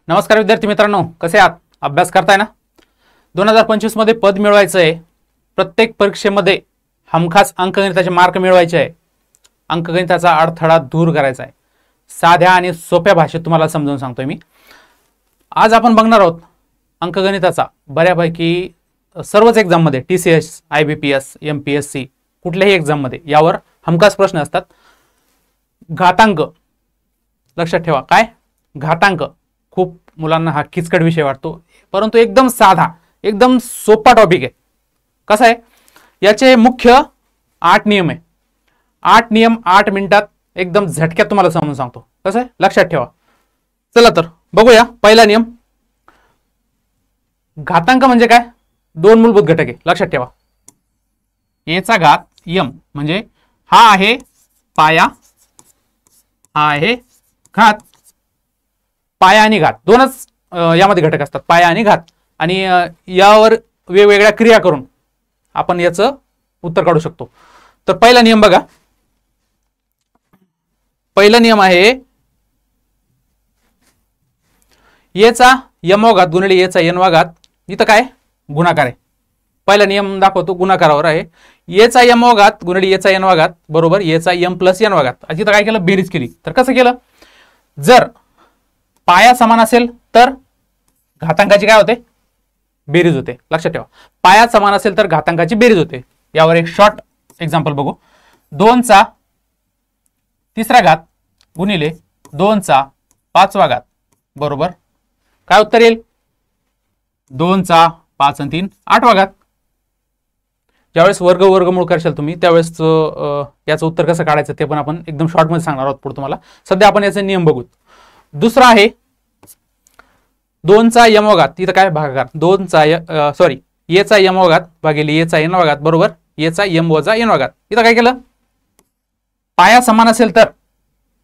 नमस्कार विद्यार्थी मित्रांनो, कसे आहात? अभ्यास करताय ना? 2025 मध्ये पद मिळवायचं आहे. प्रत्येक परीक्षेमध्ये हमखास अंकगणिताचे मार्क मिळवायचे आहे. अंकगणिताचा अडथळा दूर करायचा आहे. साध्या आणि सोप्या भाषेत तुम्हाला समजावून सांगतोय मी. आज आपण बघणार आहोत अंकगणिताचा बऱ्यापैकी सर्वच एक्झाम मध्ये TCS, IBPS, MPSC कुठल्याही एक्झाम मध्ये यावर हमखास प्रश्न असतात. घातांक लक्षात ठेवा. काय घातांक? खूप मुलांना हा किचकट विषय वाटतो, परंतु एकदम साधा, एकदम सोपा टॉपिक आहे. कसा आहे? याचे मुख्य 8 नियम आहे. 8 नियम 8 मिनिटात एकदम झटक्यात तुम्हाला समजून सांगतो. कसं आहे? लक्षात ठेवा. चला तर बघूया. पहिला नियम, घातांक म्हणजे काय? दोन मूलभूत घटक आहे. लक्षात ठेवा. a चा घात m म्हणजे हा आहे पाया, हा आहे घात. पाया आणि घात दोनच यामध्ये घटक असतात, पाया आणि घात. आणि यावर वेगवेगळ्या क्रिया करून आपण याचं उत्तर काढू शकतो. तर पहिला नियम बघा. पहिला नियम आहे a चा m वा घात गुणिले a चा n वा घात. इथं काय? गुणाकार आहे. पहिला नियम दाखवतो, गुणाकारावर आहे. a चा m वा घात गुणिले a चा n वा घात बरोबर a चा m प्लस n वा घात. इथं काय केलं? बेरीज केली. तर कसं केलं? जर पाया समान असेल तर घातांकाची काय होते? बेरीज होते. लक्षात ठेवा. पाया समान असेल तर घातांकाची बेरीज होते. यावर एक शॉर्ट एक्झाम्पल बघू. 2 चा 3रा घात गुणिले 2 चा 5वा घात बरोबर काय उत्तर येईल? 2 चा 5 आणि 3 8वा घात. ज्यावेळेस वर्गमूळ करशाल तुम्ही त्यावेळेस याचं उत्तर कसं काढायचं ते पण आपण एकदम शॉर्ट मध्ये सांगणार आहोत पुढे तुम्हाला. सध्या आपण याचे नियम बघू. दुसरा आहे 2 चा m वा घात. इथं काय? भागाकार. 2 चा a चा m वा घात भागिले a चा n वा घात बरोबर a चा m वजा n वा घात. इथं काय केलं? पाया समान असेल तर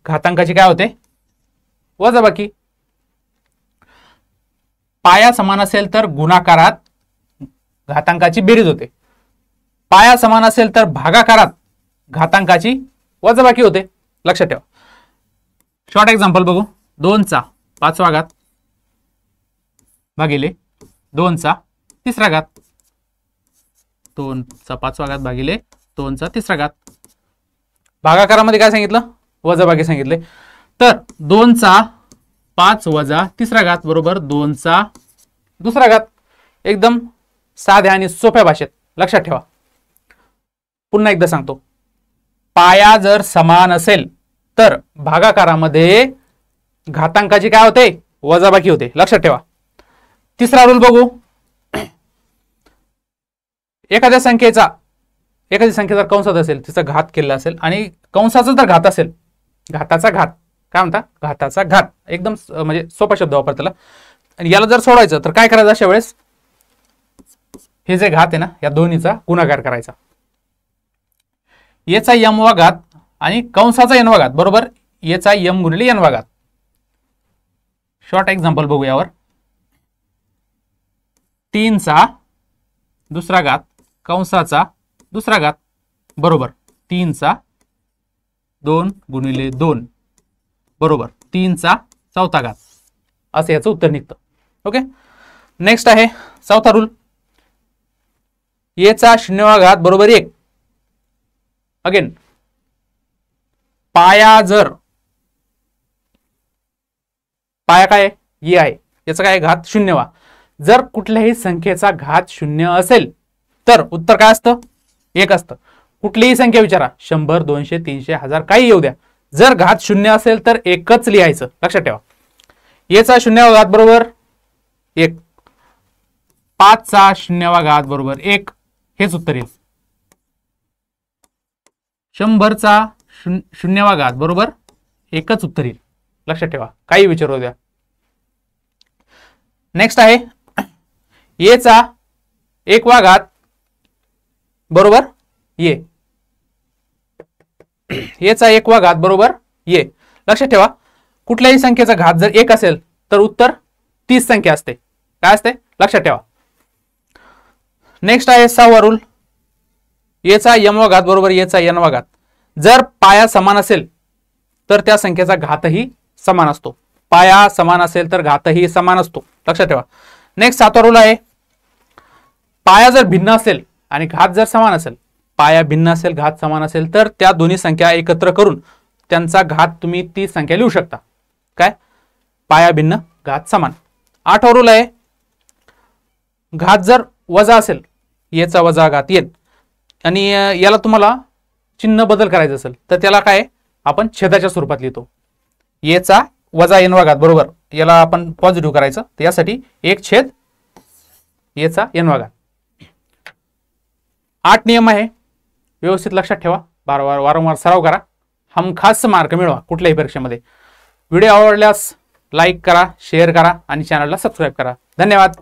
घातांकाची काय होते? वजाबाकी. पाया समान असेल तर गुणाकारात घातांकाची बेरीज होते. पाया समान असेल तर भागाकारात घातांकाची वजाबाकी होते. लक्षात ठेवा. शॉर्ट एक्झाम्पल बघू. 2 चा 5वा घात भागिले 2 चा 3रा घात. 2 चा 5वा घात भागिले 2 चा 3रा घात. भागाकारामध्ये काय सांगितलं? वजाबाकी सांगितले. तर 2 चा 5 वजा 3रा घात बरोबर 2 चा 2रा घात. एकदम साध्या आणि सोप्या भाषेत. लक्षात ठेवा. पुन्हा एकदा सांगतो. पाया जर समान असेल तर भागाकारामध्ये घातांकाची काय होते? वजाबाकी होते. लक्षात ठेवा. तिसरा रूल बघू. एखादी संख्येचा कंसात असेल, तिचा घात केलेला असेल आणि कंसाचा जर घात असेल, घाताचा घात काय म्हणता? घाताचा घात. एकदम म्हणजे सोपा शब्द वापर त्याला. आणि याला जर सोडवायचं तर काय करायचं? अशा वेळेस हे जे घात आहे ना, या दोन्हीचा गुणाकार करायचा. a चा m वा घात आणि कंसाचा n वा घात बरोबर a चा m गुणिले n वा घात. शॉर्ट एक्झाम्पल बघू यावर. 3 चा 2रा घात कंसाचा 2रा घात बरोबर 3 चा 2 गुणिले 2 बरोबर 3 चा 4था घात. असं याचं उत्तर निघतं. ओके. नेक्स्ट आहे 4था रूल. a चा 0वा घात बरोबर 1. अगेन पाया काय आहे? ये आहे. याचा काय? घात 0वा. जर कुठल्याही संख्येचा घात 0 असेल तर उत्तर काय असतं? 1 असतं. कुठलीही संख्या विचारा, 100, 200, 300, 1000 काही येऊ द्या. जर घात 0 असेल तर 1च लिहायचं. लक्षात ठेवा. a चा 0वा घात बरोबर 1. 5 चा 0वा घात बरोबर 1. हेच उत्तर येईल. 100 चा 0वा घात बरोबर 1च उत्तर येईल. लक्षात ठेवा. काही विचारू द्या. नेक्स्ट आहे a चा 1वा घात बरोबर a. a चा 1वा घात बरोबर a. लक्षात ठेवा. कुठल्याही संख्येचा घात जर 1 असेल तर उत्तर 30 संख्या असते. काय असते? लक्षात ठेवा. नेक्स्ट आहे 6वा रूल. a चा m वा घात बरोबर a चा n वा घात. जर पाया समान असेल तर त्या संख्येचा घातही समान असतो. पाया समान असेल तर घातही समान असतो, लक्षात ठेवा. नेक्स्ट 7वा रूल आहे, पाया जर भिन्न असेल आणि घात जर समान असेल, पाया भिन्न असेल घात समान असेल तर त्या दोन्ही संख्या एकत्र करून त्यांचा घात तुम्ही ती संख्या लिहू शकता. काय? पाया भिन्न घात समान. 8वा रूल आहे, घात जर वजा असेल, येचा वजा घात येन, आणि याला तुम्हाला चिन्ह बदल करायचं असेल तर त्याला काय आपण छेदाच्या स्वरूपात लिहितो. येचा वजा एन वा घात बरोबर याला आपण पॉझिटिव्ह करायचं, तर यासाठी 1 छेद येचा एन वा घात. 8 नियम आहे, व्यवस्थित लक्षात ठेवा, वारंवार सराव करा, हमखास मार्क मिळवा कुठल्याही परीक्षेमध्ये. व्हिडिओ आवडल्यास लाईक करा, शेअर करा आणि चॅनलला सबस्क्राईब करा. धन्यवाद.